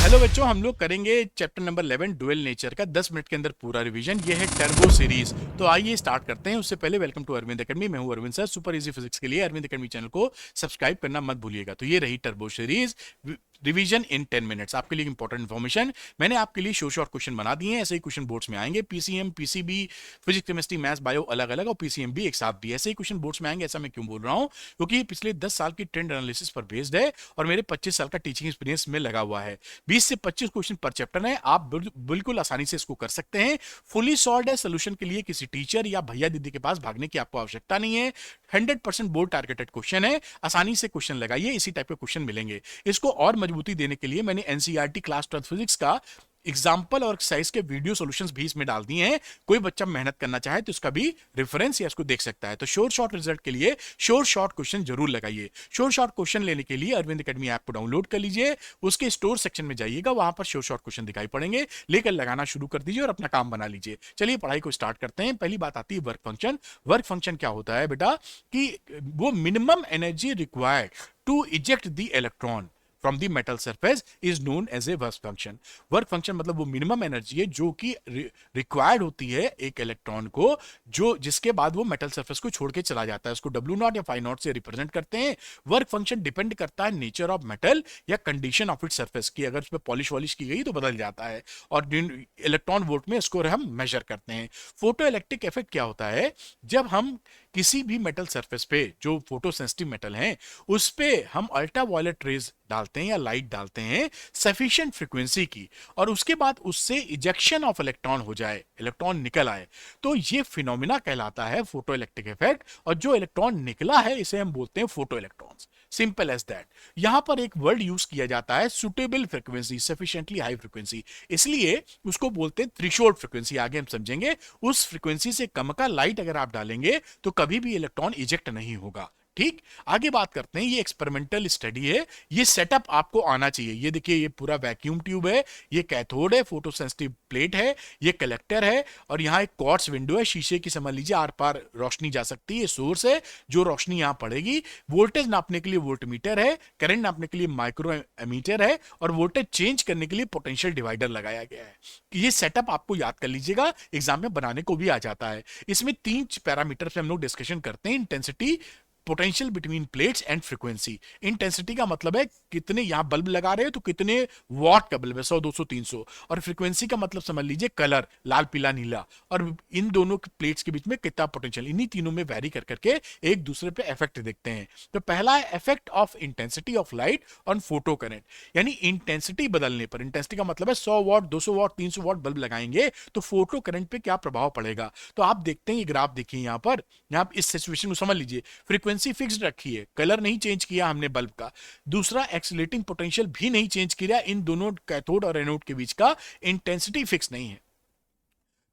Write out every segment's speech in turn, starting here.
Hello बच्चों, हम लोग करेंगे चैप्टर नंबर 11 डुअल नेचर का 10 मिनट के अंदर पूरा रिवीजन। ये है टर्बो सीरीज। तो आइए स्टार्ट करते हैं। उससे पहले वेलकम टू अरविंद एकेडमी। मैं हूं Arvind sir. Super easy physics के लिए अरविंद एकेडमी चैनल को सब्सक्राइब करना मत भूलिएगा। तो ये रही turbo series revision in 10 minutes. आपके लिए इंपॉर्टेंट इन्फॉर्मेशन मैंने आपके लिए शॉर्ट क्वेश्चन बना दिए हैं। ऐसे ही क्वेश्चन बोर्ड्स में आएंगे। PCM, PCB, physics, chemistry, maths, bio अलग अलग और पीसीएम भी एक साथ भी ऐसे ही क्वेश्चन बोर्ड्स में आएंगे। ऐसा मैं क्यों बोल रहा हूं? क्योंकि पिछले 10 साल की ट्रेंड एनालिसिस पर बेस्ड है और मेरे 25 साल का टीचिंग एक्सपीरियंस में लगा हुआ है। 20 से 25 क्वेश्चन पर चैप्टर है। आप बिल्कुल आसानी से इसको कर सकते हैं। फुली सॉल्व्ड है। सोल्यूशन के लिए किसी टीचर या भैया दीदी के पास भागने की आपको आवश्यकता नहीं है। 100% बोर्ड टारगेटेड क्वेश्चन है। आसानी से क्वेश्चन लगाइए, इसी टाइप के क्वेश्चन मिलेंगे। इसको और मजबूती देने के लिए मैंने एनसीईआरटी क्लास 12 फिजिक्स का एग्जाम्पल और एक्सरसाइज के वीडियो सॉल्यूशंस भी इसमें डाल दिए हैं। कोई बच्चा मेहनत करना चाहे तो इसका भी रेफरेंस या इसको देख सकता है। तो शॉर्ट रिजल्ट के लिए शॉर्ट क्वेश्चन जरूर लगाइए। शॉर्ट क्वेश्चन लेने के लिए अरविंद एकेडमी ऐप को डाउनलोड कर लीजिए। उसके स्टोर सेक्शन में जाइएगा, वहां पर शॉर्ट क्वेश्चन दिखाई पड़ेंगे। लेकर लगाना शुरू कर दीजिए और अपना काम बना लीजिए। चलिए पढ़ाई को स्टार्ट करते हैं। पहली बात आती है वर्क फंक्शन। वर्क फंक्शन क्या होता है बेटा कि वो minimum energy required to eject the electron from the metal surface is known as a work function. Work function मतलब वो मिनिमम एनर्जी है जो कि रिक्वायर्ड होती है एक इलेक्ट्रॉन को, जो जिसके बाद वो मेटल सरफेस को छोड़ के चला जाता है। उसको डब्ल्यू नॉट या फाई नॉट से रिप्रेजेंट करते हैं। वर्क फंक्शन डिपेंड करता है नेचर ऑफ मेटल या कंडीशन ऑफ इट्स सरफेस की। अगर उसमें पॉलिश वॉलिश की गई तो बदल जाता है। और इलेक्ट्रॉन वोल्ट में इसको हम मेजर करते हैं। फोटो इलेक्ट्रिक इफेक्ट क्या होता है? जब हम किसी भी मेटल सरफेस पे जो फोटो सेंसिटिव मेटल है उस पे हम अल्ट्रा वायलेट रेज डालते हैं या लाइट डालते हैं सफिशिएंट फ्रीक्वेंसी की, और उसके बाद उससे इजेक्शन ऑफ इलेक्ट्रॉन हो जाए, इलेक्ट्रॉन निकल आए, तो ये फिनोमिना कहलाता है फोटो इलेक्ट्रिक इफेक्ट। और जो इलेक्ट्रॉन निकला है इसे हम बोलते हैं photo electrons. Simple as that. यहां पर एक वर्ड यूज किया जाता है suitable frequency, sufficiently high frequency, इसलिए उसको बोलते हैं थ्रेशोल्ड फ्रीक्वेंसी। आगे हम समझेंगे। उस फ्रीक्वेंसी से कम का लाइट अगर आप डालेंगे तो कभी भी इलेक्ट्रॉन इजेक्ट नहीं होगा। ठीक, आगे बात करते हैं। ये एक्सपेरिमेंटल स्टडी है। ये सेटअप आपको आना चाहिए। ये देखिए, ये पूरा वैक्यूम ट्यूब है, ये कैथोड है, फोटो सेंसिटिव प्लेट है, ये कलेक्टर है, और यहाँ एक क्वार्ट्ज विंडो है शीशे की, समझ लीजिए आर पार रोशनी जा सकती है। ये सोर्स है जो रोशनी यहाँ पड़ेगी। वोल्टेज नापने के लिए वोल्टमीटर है, करंट नापने के लिए माइक्रो एमीटर है, और वोल्टेज चेंज करने के लिए पोटेंशियल डिवाइडर लगाया गया है। ये सेटअप आपको याद कर लीजिएगा, एग्जाम में बनाने को भी आ जाता है। इसमें 3 पैरामीटर पे हम लोग डिस्कशन करते हैं। Intensity, potential between plates and frequency. Intensity का मतलब है कितने यहां बल्ब लगा रहे हो तो कितने वॉट का बल्ब है, 100, 200, 300। और फ्रीक्वेंसी का मतलब समझ लीजिए कलर, लाल, पीला, नीला। और इन दोनों प्लेट्स के बीच में कितना पोटेंशियल, इन्हीं तीनों में वैरी कर करके एक दूसरे पे इफेक्ट देखते हैं। तो पहला है effect of intensity of light on photo current. यानी इंटेंसिटी बदलने पर, इंटेंसिटी का मतलब है 100 वॉट, 200 वॉट, 300 वॉट बल्ब लगाएंगे तो फोटो करंट पे क्या प्रभाव पड़ेगा। तो आप देखते हैं, ये ग्राफ देखिए यहां पर, यहां इस सिचुएशन को समझ लीजिए। फ्रीक्वेंसी फिक्स्ड रखी है, कलर नहीं चेंज किया हमने बल्ब का। दूसरा, एक्सीलरेटिंग पोटेंशियल भी नहीं चेंज किया। इन दोनों कैथोड और एनोड के बीच का इंटेंसिटी फिक्स नहीं है।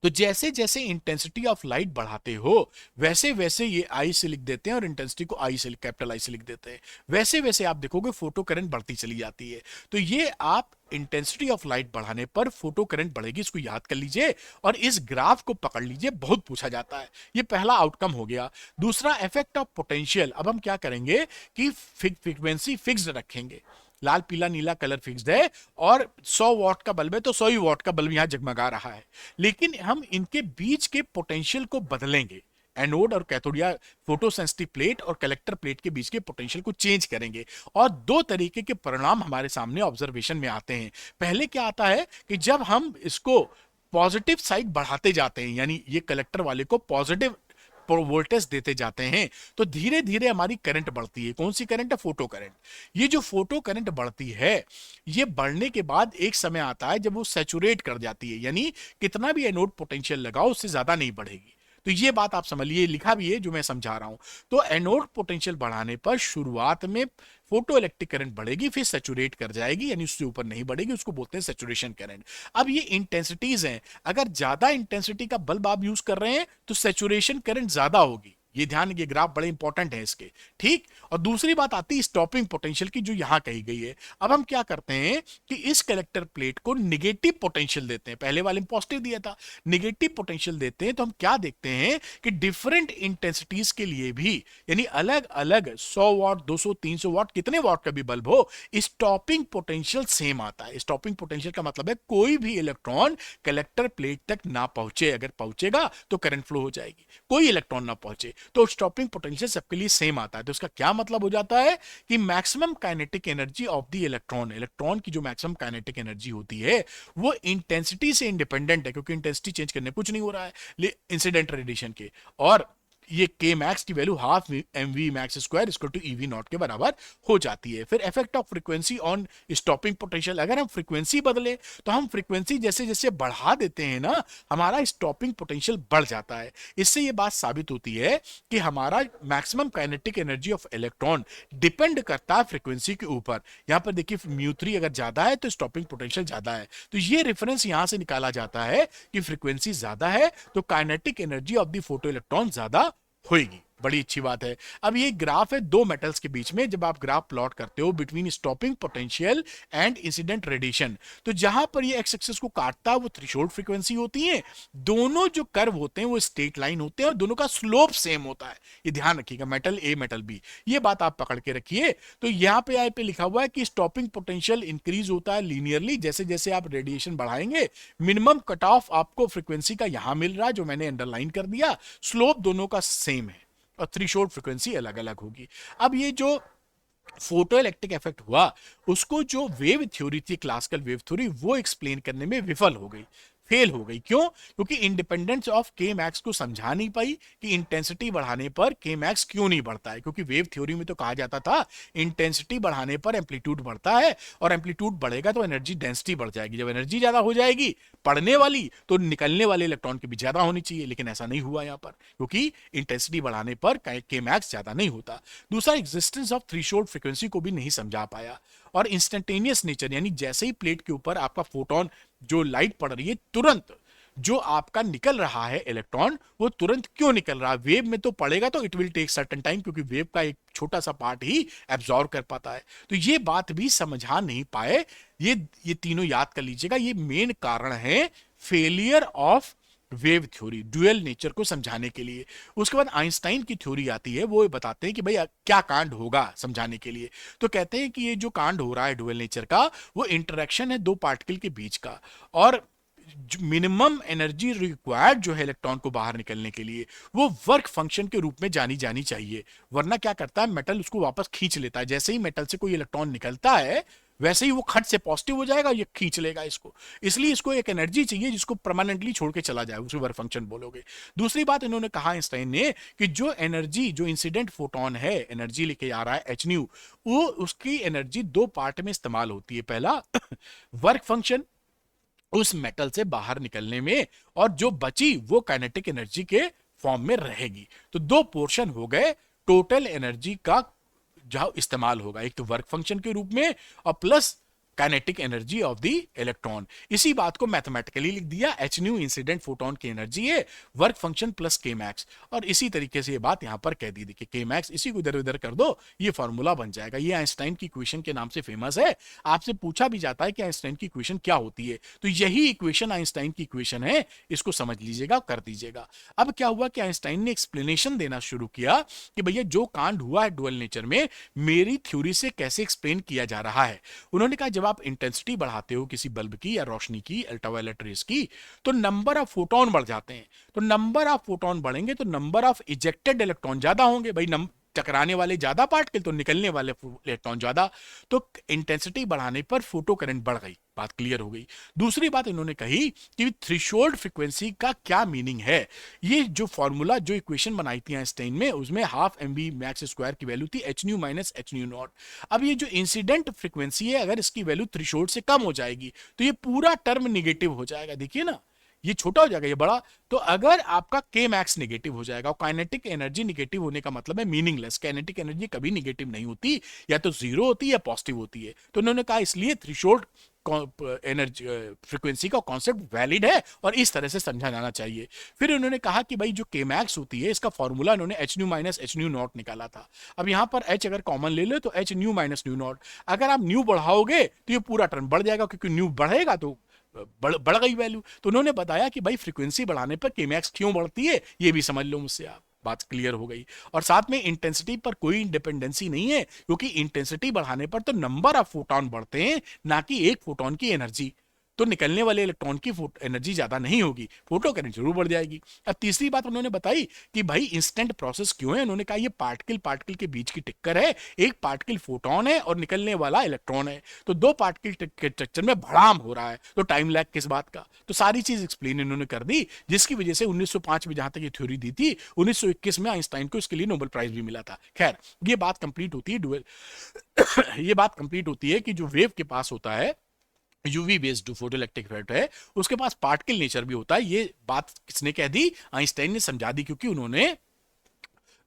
तो जैसे जैसे इंटेंसिटी ऑफ लाइट बढ़ाते हो वैसे वैसे ये आई से लिख देते हैं और इंटेंसिटी को आई से, कैपिटल आई से लिख देते हैं। वैसे वैसे आप देखोगे फोटो करंट बढ़ती चली जाती है। तो ये आप इंटेंसिटी ऑफ लाइट बढ़ाने पर फोटो करंट बढ़ेगी, इसको याद कर लीजिए और इस ग्राफ को पकड़ लीजिए, बहुत पूछा जाता है। ये पहला आउटकम हो गया। दूसरा, इफेक्ट ऑफ पोटेंशियल। अब हम क्या करेंगे कि फ्रीक्वेंसी फिक्स्ड रखेंगे, लाल, पीला, नीला कलर फिक्स्ड है, और 100 वॉट का बल्ब है तो 100 ही वॉट का बल्ब यहां जगमगा रहा है। लेकिन हम इनके बीच के पोटेंशियल को बदलेंगे। एनोड और कैथोड या फोटो सेंसिटिव प्लेट और कलेक्टर प्लेट के बीच के पोटेंशियल को चेंज करेंगे, और दो तरीके के परिणाम हमारे सामने ऑब्जर्वेशन में आते हैं। पहले क्या आता है कि जब हम इसको पॉजिटिव साइड बढ़ाते जाते हैं, यानी ये कलेक्टर वाले को पॉजिटिव वोल्टेज देते जाते हैं, तो धीरे धीरे हमारी करंट बढ़ती है। कौन सी करंट है? Photo current. ये जो फोटो करंट बढ़ती है, ये बढ़ने के बाद एक समय आता है जब वो सैचुरेट कर जाती है, यानी कितना भी एनोड पोटेंशियल लगाओ उससे ज्यादा नहीं बढ़ेगी। तो ये बात आप समझ लिए, लिखा भी है जो मैं समझा रहा हूं। तो एनोड पोटेंशियल बढ़ाने पर शुरुआत में फोटो इलेक्ट्रिक करंट बढ़ेगी, फिर सैचुरेट कर जाएगी, यानी उससे ऊपर नहीं बढ़ेगी, उसको बोलते हैं सैचुरेशन करंट। अब ये इंटेंसिटीज हैं। अगर ज्यादा इंटेंसिटी का बल्ब आप यूज कर रहे हैं तो सैचुरेशन करंट ज्यादा होगी, ये ध्यान, ये ग्राफ बड़े इंपॉर्टेंट है इसके, ठीक। और दूसरी बात आती है स्टॉपिंग पोटेंशियल की, जो यहां कही गई है। अब हम क्या करते हैं कि इस कलेक्टर प्लेट को निगेटिव पोटेंशियल देते हैं, पहले वाले में पॉजिटिव दिया था, निगेटिव पोटेंशियल देते हैं, तो हम क्या देखते हैं कि डिफरेंट इंटेंसिटीज के लिए भी, यानी अलग अलग 100 वाट 200 300 वाट कितने वाट का भी बल्ब हो, स्टॉपिंग पोटेंशियल सेम आता है। स्टॉपिंग पोटेंशियल का मतलब है कोई भी इलेक्ट्रॉन कलेक्टर प्लेट तक ना पहुंचे, अगर पहुंचेगा तो करंट फ्लो हो जाएगी, कोई इलेक्ट्रॉन ना पहुंचे तो स्टॉपिंग पोटेंशियल सबके लिए सेम आता है। तो उसका क्या मतलब हो जाता है कि maximum kinetic energy of the electron, electron की जो मैक्सिमम काइनेटिक एनर्जी होती है वो इंटेंसिटी से इंडिपेंडेंट है, क्योंकि इंटेंसिटी चेंज करने कुछ नहीं हो रहा है इंसिडेंट रेडिएशन के। और ये के मैक्स की value half M V max square equal to E V naught के बराबर हो जाती है। फिर effect of frequency on stopping potential, अगर हम फ्रीक्वेंसी बदले तो हम फ्रीक्वेंसी जैसे जैसे बढ़ा देते हैं ना, हमारा स्टॉपिंग पोटेंशियल बढ़ जाता है। इससे ये बात साबित होती है कि हमारा maximum kinetic energy of electron depend करता है फ्रीक्वेंसी के ऊपर। यहां पर देखिए μ3 अगर ज्यादा है तो स्टॉपिंग पोटेंशियल ज्यादा है, तो ये रेफरेंस यहां से निकाला जाता है कि फ्रीक्वेंसी ज्यादा है तो kinetic energy of the photo electron ज्यादा होएगी। बड़ी अच्छी बात है। अब ये ग्राफ है दो मेटल्स के बीच में, जब आप ग्राफ प्लॉट करते हो between stopping potential and incident radiation, तो जहां पर ये एक्स एक्सिस को काटता है वो थ्रेशोल्ड फ्रीक्वेंसी होती है, दोनों जो कर्व होते हैं वो स्ट्रेट लाइन होते हैं और दोनों का स्लोप सेम होता है। ये ध्यान रखिएगा, मेटल ए मेटल बी, ये बात आप पकड़ के रखिए। तो यहां पे पे लिखा हुआ है कि स्टॉपिंग पोटेंशियल इंक्रीज होता है लीनियरली, जैसे जैसे आप रेडिएशन बढ़ाएंगे मिनिमम कट ऑफ आपको फ्रीक्वेंसी का यहां मिल रहा है जो मैंने अंडरलाइन कर दिया, स्लोप दोनों का सेम है और थ्रेशोल्ड फ्रीक्वेंसी अलग अलग होगी। अब ये जो फोटो इलेक्ट्रिक इफेक्ट हुआ उसको जो वेव थ्योरी थी, क्लासिकल वेव थ्योरी, वो एक्सप्लेन करने में विफल हो गई, फेल हो गई। क्यों? क्योंकि इंडिपेंडेंस ऑफ के मैक्स को समझा नहीं पाई कि इंटेंसिटी बढ़ाने पर के मैक्स क्यों नहीं बढ़ता है। क्योंकि वेव थ्योरी में तो कहा जाता था इंटेंसिटी बढ़ाने पर एम्पलीट्यूड बढ़ता है और एम्पलीट्यूड बढ़ेगा तो एनर्जी डेंसिटी बढ़ जाएगी, जब एनर्जी ज्यादा हो जाएगी पढ़ने वाली तो निकलने वाले इलेक्ट्रॉन की भी ज्यादा होनी चाहिए, लेकिन ऐसा नहीं हुआ यहां पर, क्योंकि इंटेंसिटी बढ़ाने पर के मैक्स ज्यादा नहीं होता। दूसरा, एग्जिस्टेंस ऑफ थ्रेशोल्ड फ्रीक्वेंसी को भी नहीं समझा पाया। और इंस्टेंटेनियस नेचर, यानी जैसे ही प्लेट के ऊपर आपका फोटोन जो लाइट पड़ रही है, तुरंत जो आपका निकल रहा है इलेक्ट्रॉन वो तुरंत क्यों निकल रहा है? वेव में तो पड़ेगा तो it will take certain time, क्योंकि वेव का एक छोटा सा पार्ट ही एब्जॉर्व कर पाता है। तो ये बात भी समझा नहीं पाए। ये तीनों याद कर लीजिएगा, ये मेन कारण है failure of wave theory, dual nature को समझाने के लिए। उसके बाद आइंस्टाइन की थ्योरी आती है, वो बताते हैं कि भाई क्या कांड होगा समझाने के लिए। तो कहते हैं कि ये जो कांड हो रहा है ड्यूअल नेचर का, वो इंटरेक्शन है दो पार्टिकल के बीच का, और मिनिमम एनर्जी रिक्वायर्ड जो है इलेक्ट्रॉन को बाहर निकलने के लिए वो वर्क फंक्शन के रूप में जानी जानी चाहिए। वरना क्या करता है, मेटल उसको वापस खींच लेता है। जैसे ही मेटल से कोई इलेक्ट्रॉन निकलता है वैसे ही वो खट से पॉजिटिव हो जाएगा, ये खींच लेगा इसको। इसलिए इसको एक एनर्जी चाहिए जिसको परमानेंटली छोड़ के चला जाए, उसे वर्क फंक्शन बोलोगे। दूसरी बात इन्होंने कहा आइंस्टाइन ने कि जो एनर्जी, जो इंसिडेंट फोटोन है एनर्जी लेके आ रहा है एच न्यू, वो उसकी एनर्जी दो पार्ट में इस्तेमाल होती है। पहला वर्क फंक्शन उस मेटल से बाहर निकलने में, और जो बची वो काइनेटिक एनर्जी के फॉर्म में रहेगी। तो दो पोर्शन हो गए टोटल एनर्जी का जो इस्तेमाल होगा, एक तो वर्क फंक्शन के रूप में और plus kinetic energy of the electron. इसी बात को मैथमेटिकली लिख दिया, एच न्यू इंसिडेंट फोटोन की एनर्जी है, वर्क फंक्शन प्लस के मैक्स। और इसी तरीके से ये बात यहां पर कह दी थी कि के मैक्स, इसी को इधर उधर कर दो, ये फॉर्मूला बन जाएगा। ये आइंस्टाइन की इक्वेशन के नाम से फेमस है। आपसे पूछा भी जाता है कि आइंस्टाइन की इक्वेशन क्या होती है, तो यही इक्वेशन आइंस्टाइन की इक्वेशन है, इसको समझ लीजिएगा, कर दीजिएगा। अब क्या हुआ कि आइंस्टाइन ने एक्सप्लेनेशन देना शुरू किया कि भैया जो कांड हुआ है डुअल नेचर में, मेरी थ्योरी से कैसे एक्सप्लेन किया जा रहा है। उन्होंने कहा जब आप इंटेंसिटी बढ़ाते हो किसी बल्ब की या रोशनी की, अल्ट्रावायलेट रेस की, तो नंबर ऑफ फोटोन बढ़ जाते हैं। तो नंबर ऑफ फोटोन बढ़ेंगे तो नंबर ऑफ इजेक्टेड इलेक्ट्रॉन ज्यादा होंगे। भाई टकराने वाले ज्यादा पार्टिकल तो निकलने वाले इलेक्ट्रॉन ज्यादा। तो इंटेंसिटी बढ़ाने पर फोटो करंट बढ़ गई, बात क्लियर हो गई। दूसरी बात इन्होंने कही कि थ्रेशोल्ड फ्रीक्वेंसी का क्या मीनिंग है। ये जो फॉर्मूला, जो इक्वेशन बनाई थी आइंस्टाइन में, उसमें half M V max square की वैल्यू थी H nu minus H nu naught. अब ये जो इंसिडेंट फ्रीक्वेंसी है, अगर इसकी वैल्यू थ्रेशोल्ड से कम हो जाएगी तो ये पूरा टर्म निगेटिव हो जाएगा। देखिए ना, ये छोटा हो जाएगा, ये बड़ा। तो अगर आपका के मैक्स निगेटिव हो जाएगा, और काइनेटिक एनर्जी निगेटिव होने का मतलब है मीनिंगलेस। काइनेटिक एनर्जी कभी निगेटिव नहीं होती, या तो जीरो होती है या पॉजिटिव होती है। तो उन्होंने कहा इसलिए थ्रेशोल्ड एनर्जी फ्रीक्वेंसी का कॉन्सेप्ट वैलिड है और इस तरह से समझा जाना चाहिए। फिर उन्होंने कहा कि भाई जो के मैक्स होती है इसका फॉर्मूला इन्होंने H nu minus H nu not निकाला था। अब यहाँ पर एच अगर कॉमन ले लो तो H nu minus new not, अगर आप न्यू बढ़ाओगे तो ये पूरा टर्म बढ़ जाएगा, क्योंकि न्यू बढ़ेगा तो बढ़ गई वैल्यू। तो उन्होंने बताया कि भाई फ्रीक्वेंसी बढ़ाने पर के मैक्स क्यों बढ़ती है ये भी समझ लो मुझसे आप, बात क्लियर हो गई। और साथ में इंटेंसिटी पर कोई डिपेंडेंसी नहीं है, क्योंकि इंटेंसिटी बढ़ाने पर तो नंबर ऑफ फोटोन बढ़ते हैं, ना कि एक फोटोन की एनर्जी। तो निकलने वाले इलेक्ट्रॉन की एनर्जी ज्यादा नहीं होगी, फोटो करंट जरूर बढ़ जाएगी। अब तीसरी बात उन्होंने बताई कि भाई इंस्टेंट प्रोसेस क्यों है। उन्होंने कहा ये पार्टिकल पार्टिकल के बीच की टक्कर है, एक पार्टिकल फोटोन है और निकलने वाला इलेक्ट्रॉन है, तो दो पार्टिकल के स्ट्रक्चर में भड़ाम हो रहा है, तो टाइम लैग किस बात का। तो सारी चीज एक्सप्लेन इन्होंने कर दी, जिसकी वजह से 1905 में जहां तक ये थ्योरी दी थी, 1921 में आइंस्टाइन को इसके लिए नोबेल प्राइज भी मिला था। खैर ये बात कंप्लीट होती है डुअल ये बात कंप्लीट होती है कि जो वेव के पास होता है यूवी बेस्ड फोटोइलेक्ट्रिक इफेक्ट है, उसके पास पार्टिकल नेचर भी होता है। ये बात किसने कह दी? आइंस्टाइन ने समझा दी, क्योंकि उन्होंने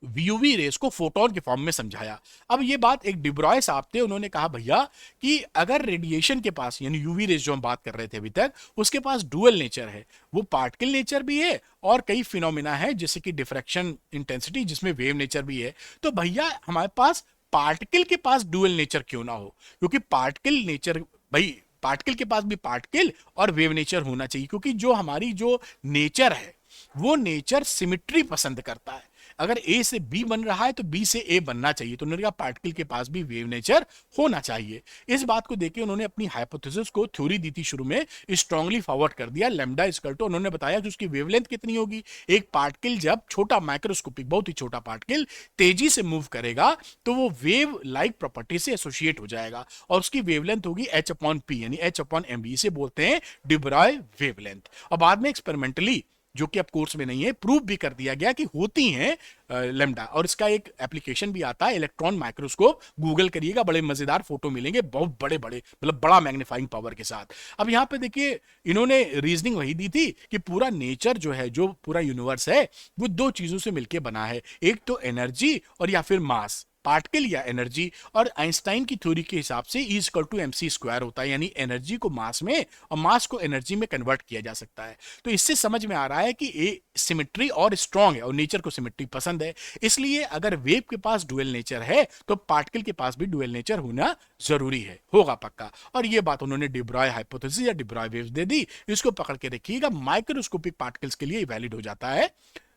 यूवी रेस को फोटोन के फॉर्म में समझाया। अब ये बात एक डिब्रॉय साहब थे, उन्होंने कहा भैया कि अगर रेडिएशन के पास यानी यूवी रेस जो हम बात कर रहे थे अभी तक, उसके पास डुअल नेचर है, वो पार्टिकल नेचर भी है और कई फिनोमिना है जैसे कि डिफ्रैक्शन इंटेंसिटी जिसमें वेव नेचर भी है। तो भैया हमारे पास पार्टिकल के पास डुअल नेचर क्यों ना हो? क्योंकि पार्टिकल नेचर भाई पार्टिकल के पास भी पार्टिकल और वेव नेचर होना चाहिए, क्योंकि जो हमारी जो नेचर है वो नेचर सिमिट्री पसंद करता है। अगर ए से बी बन रहा है तो बी से ए बनना चाहिए, तो उन्होंने कहा पार्टिकल के पास भी वेव नेचर होना चाहिए। इस बात को देके उन्होंने अपनी हाइपोथेसिस को थ्योरी दी थी शुरू में स्ट्रांगली फॉरवर्ड कर दिया। लैम्डा इक्वल टू उन्होंने बताया कि उसकी वेवलेंथ कितनी होगी। एक पार्टिकल जब छोटा माइक्रोस्कोपिक बहुत ही छोटा पार्टिकल तेजी से मूव करेगा तो वो वेव लाइक प्रॉपर्टी से एसोसिएट हो जाएगा और उसकी वेवलेंथ होगी एच अपॉन पी यानी एच अपॉन एम बी। इसे बोलते हैं डिब्रॉय वेवलेंथ। और बाद में एक्सपेरिमेंटली, जो कि अब कोर्स में नहीं है, प्रूव भी कर दिया गया कि होती हैं लैम्डा। और इसका एक एप्लीकेशन भी आता है इलेक्ट्रॉन माइक्रोस्कोप, गूगल करिएगा, बड़े मजेदार फोटो मिलेंगे, बहुत बड़े बड़े मतलब बड़ा मैग्नीफाइंग पावर के साथ। अब यहां पे देखिए इन्होंने रीजनिंग वही दी थी कि पूरा नेचर जो है, जो पूरा यूनिवर्स है, वो दो चीजों से मिलकर बना है, एक तो एनर्जी और या फिर मास, पार्टिकल या एनर्जी। और आइंस्टाइन की थ्योरी के हिसाब से E equal to MC square होता है, यानी एनर्जी को मास में और मास को एनर्जी में कन्वर्ट किया जा सकता है। तो इससे समझ में आ रहा है कि ए सिमेट्री और स्ट्रांग है और नेचर को सिमेट्री पसंद है। इसलिए अगर वेव के पास डुअल नेचर है तो पार्टिकल के पास भी डुअल नेचर होना जरूरी है, होगा पक्का। और ये बात उन्होंने डिब्रॉय हाइपोथेसिस या डिब्रॉय वेव्स दे दी। इसको पकड़ के रखिएगा, माइक्रोस्कोपिक पार्टिकल्स के लिए वैलिड हो जाता है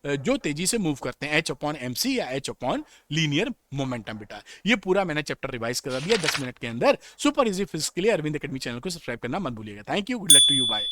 जो तेजी से मूव करते हैं, एच अपॉन एमसी या एच अपॉन लीनियर मोमेंटम। बेटा ये पूरा मैंने चैप्टर रिवाइज करा दिया 10 मिनट के अंदर। सुपर इजी फिजिक्स के लिए अरविंद एकेडमी चैनल को सब्सक्राइब करना मत भूलिएगा। Thank you, good luck to you, bye.